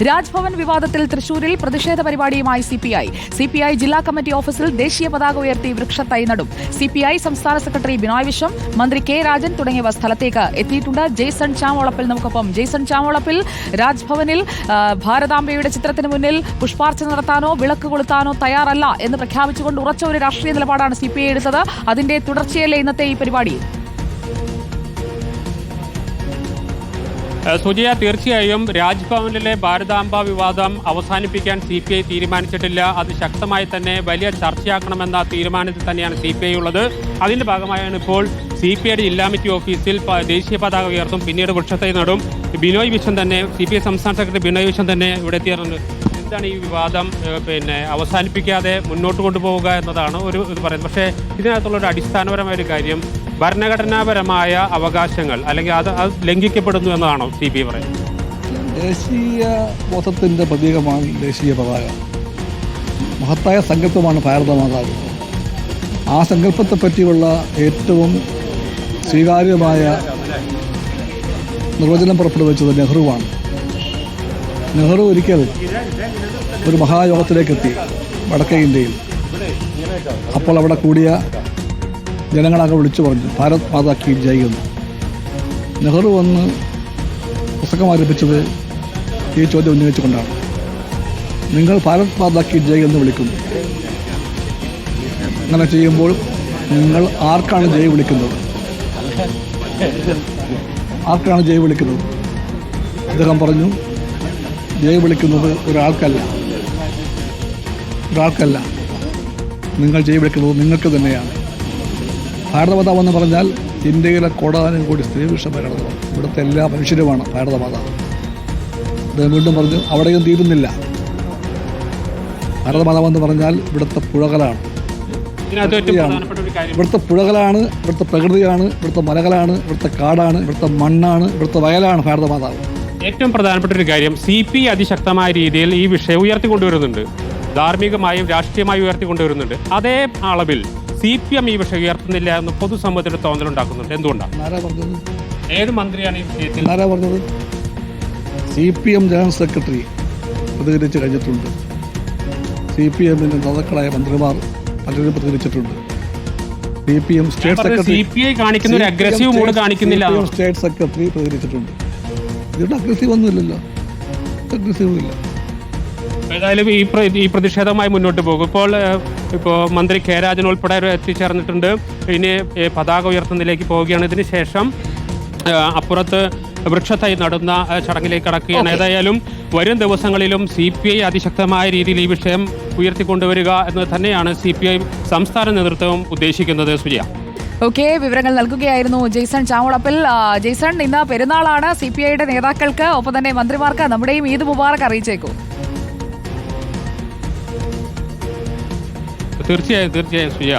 രാജ്ഭവൻ വിവാദത്തിൽ തൃശൂരിൽ പ്രതിഷേധ പരിപാടിയുമായി സിപിഐ ജില്ലാ കമ്മിറ്റി ഓഫീസിൽ ദേശീയ പതാക ഉയർത്തി വൃക്ഷത്തൈ നടും. സിപിഐ സംസ്ഥാന സെക്രട്ടറി ബിനോയ് വിശ്വം, മന്ത്രി കെ രാജൻ തുടങ്ങിയവർ സ്ഥലത്തേക്ക് എത്തിയിട്ടുണ്ട്. ജെയ്സൺ ചാമോളപ്പിൽ നമുക്കൊപ്പം. ജെയ്സൺ ചാമോളപ്പിൽ, രാജ്ഭവനിൽ ഭാരതാംബയുടെ ചിത്രത്തിന് മുന്നിൽ പുഷ്പാർച്ചന നടത്താനോ വിളക്ക് കൊളുത്താനോ തയ്യാറല്ല എന്ന് പ്രഖ്യാപിച്ചുകൊണ്ട് ഉറച്ച ഒരു രാഷ്ട്രീയ നിലപാടാണ് സിപിഐ എടുത്തത്. അതിന്റെ തുടർച്ചയല്ലേ ഇന്നത്തെ ഈ പരിപാടി? സുജിയ, തീർച്ചയായും രാജ്ഭവനിലെ ഭാരതാംബ വിവാദം അവസാനിപ്പിക്കാൻ സിപിഐ തീരുമാനിച്ചിട്ടില്ല. അത് ശക്തമായി തന്നെ വലിയ ചർച്ചയാക്കണമെന്ന തീരുമാനത്തിൽ തന്നെയാണ് സിപിഐ ഉള്ളത്. അതിന്റെ ഭാഗമായാണ് ഇപ്പോൾ സിപിഐയുടെ ജില്ലാ കമ്മിറ്റി ഓഫീസിൽ ദേശീയ പതാക ഉയർത്തും, പിന്നീട് വൃക്ഷത്തൈ നടും. ബിനോയ് വിശ്വം തന്നെ, സിപിഐ സംസ്ഥാന സെക്രട്ടറി ബിനോയ് വിശ്വം തന്നെ ഇവിടെ എത്തിയിട്ടുണ്ട്. എന്താണ് ഈ വിവാദം അവസാനിപ്പിക്കാതെ മുന്നോട്ട് കൊണ്ടുപോവുക എന്നതാണ് ഇത് പറയുന്നത്. പക്ഷേ ഇതിനകത്തുള്ളൊരു അടിസ്ഥാനപരമായ ഒരു കാര്യം ഭരണഘടനാപരമായ അവകാശങ്ങൾ അല്ലെങ്കിൽ അത് ലംഘിക്കപ്പെടുന്നു എന്നതാണോ സിപിഐ പറയുന്നത്? ദേശീയ ബോധത്തിൻ്റെ പ്രതീകമാണ് ദേശീയ പതാക. മഹത്തായ സങ്കല്പമാണ് ഭാരതമാതാവ്. ആ സങ്കല്പത്തെ പറ്റിയുള്ള ഏറ്റവും സ്വീകാര്യമായ നിർവചനം പുറപ്പെടുവിച്ചത് നെഹ്റുവാണ്. നെഹ്റു ഒരിക്കൽ ഒരു മഹായോഗത്തിലേക്കെത്തി വടക്കേ ഇന്ത്യയിൽ. അപ്പോൾ അവിടെ കൂടിയ ജനങ്ങളാകെ വിളിച്ചു പറഞ്ഞു, ഭാരത് മാതാ കി ജയ് എന്ന്. നെഹ്റു വന്ന് പുസ്തകം ആരംഭിച്ചത് ഈ ചോദ്യം ഉന്നയിച്ചുകൊണ്ടാണ്. നിങ്ങൾ ഭാരത് മാതാ കി ജയ് എന്ന് വിളിക്കുന്നു. അങ്ങനെ ചെയ്യുമ്പോൾ നിങ്ങൾ ആർക്കാണ് ജയ് വിളിക്കുന്നത്? ആർക്കാണ് ജയ് വിളിക്കുന്നത്? അദ്ദേഹം പറഞ്ഞു, ജയ് വിളിക്കുന്നത് ഒരാൾക്കല്ല, നിങ്ങൾ ജയ് വിളിക്കുന്നത് നിങ്ങൾക്ക് തന്നെയാണ്. ഭാരതമാതാവ് എന്ന് പറഞ്ഞാൽ ഇന്ത്യയിലെ കോടാനും കോടി സ്ത്രീപുരുഷന്മാരാണ്. ഇവിടുത്തെ എല്ലാ മനുഷ്യരുമാണ് ഭാരതമാതാവ്. അദ്ദേഹം വീണ്ടും പറഞ്ഞു, അവിടെയും തീരുന്നില്ല. ഭാരതമാതാവ് എന്ന് പറഞ്ഞാൽ ഇവിടുത്തെ പുഴകളാണ്, ഇവിടുത്തെ പുഴകളാണ്, ഇവിടുത്തെ പ്രകൃതിയാണ്, ഇവിടുത്തെ മലകളാണ്, ഇവിടുത്തെ കാടാണ്, ഇവിടുത്തെ മണ്ണാണ്, ഇവിടുത്തെ വയലാണ് ഭാരതമാതാവ്. ഏറ്റവും പ്രധാനപ്പെട്ട ഒരു കാര്യം, സിപിഐ അതിശക്തമായ രീതിയിൽ ഈ വിഷയം ഉയർത്തിക്കൊണ്ടുവരുന്നുണ്ട്, ധാർമ്മികമായും രാഷ്ട്രീയമായും ഉയർത്തിക്കൊണ്ടുവരുന്നുണ്ട്. അതേ അളവിൽ CPM ഈ വിഷയം ഉയർത്തുന്നില്ല എന്ന് പൊതുസമൂഹത്തിന് തോന്നലുണ്ടാക്കുന്നുണ്ട്. എന്തുകൊണ്ടാണ്? ഏത് മന്ത്രിയാണ് ഈ വിഷയത്തിൽ പറഞ്ഞത്? CPM ജനറൽ സെക്രട്ടറി പ്രതികരിച്ച് കഴിഞ്ഞിട്ടുണ്ട്. CPM-ന്റെ നേതാക്കളായ മന്ത്രിമാർ പലരും പ്രതികരിച്ചിട്ടുണ്ട്. CPM സ്റ്റേറ്റ് സെക്രട്ടറി CPI കാണിക്കുന്ന ഒരു അഗ്രസീവ് മൂഡ് കാണിക്കുന്നില്ല. സ്റ്റേറ്റ് സെക്രട്ടറി പ്രതികരിച്ചിട്ടുണ്ട്. ഇതിവിടെ അഗ്രസീവ് ഒന്നുമില്ലല്ലോ, അഗ്രസീവ് ഇല്ല. ഏതായാലും ഈ പ്രതിഷേധവുമായി മുന്നോട്ട് പോകും. ഇപ്പോൾ മന്ത്രി കെ രാജൻ ഉൾപ്പെടെ എത്തിച്ചേർന്നിട്ടുണ്ട്. ഇനി പതാക ഉയർത്തുന്നതിലേക്ക് പോവുകയാണ്. ഇതിന് ശേഷം അപ്പുറത്ത് വൃക്ഷത്തൈ നടുന്ന ചടങ്ങിലേക്ക് കടക്കുകയാണ്. ഏതായാലും വരും ദിവസങ്ങളിലും CPI അതിശക്തമായ രീതിയിൽ ഈ വിഷയം ഉയർത്തിക്കൊണ്ടുവരിക എന്ന് തന്നെയാണ് CPI സംസ്ഥാന നേതൃത്വം ഉദ്ദേശിക്കുന്നത്. സുജിയ, ഓക്കെ, വിവരങ്ങൾ നൽകുകയായിരുന്നു ജെയ്സൺ ചാമോളപ്പിൽ. ജെയ്സൺ, ഇന്ന് പെരുന്നാളാണ്. CPIയുടെ നേതാക്കൾക്ക് ഒപ്പം തന്നെ മന്ത്രിമാർക്ക് നമ്മുടെയും ഈദ് മുബാറക് അറിയിച്ചേക്കൂ. തീർച്ചയായും സുജിയ.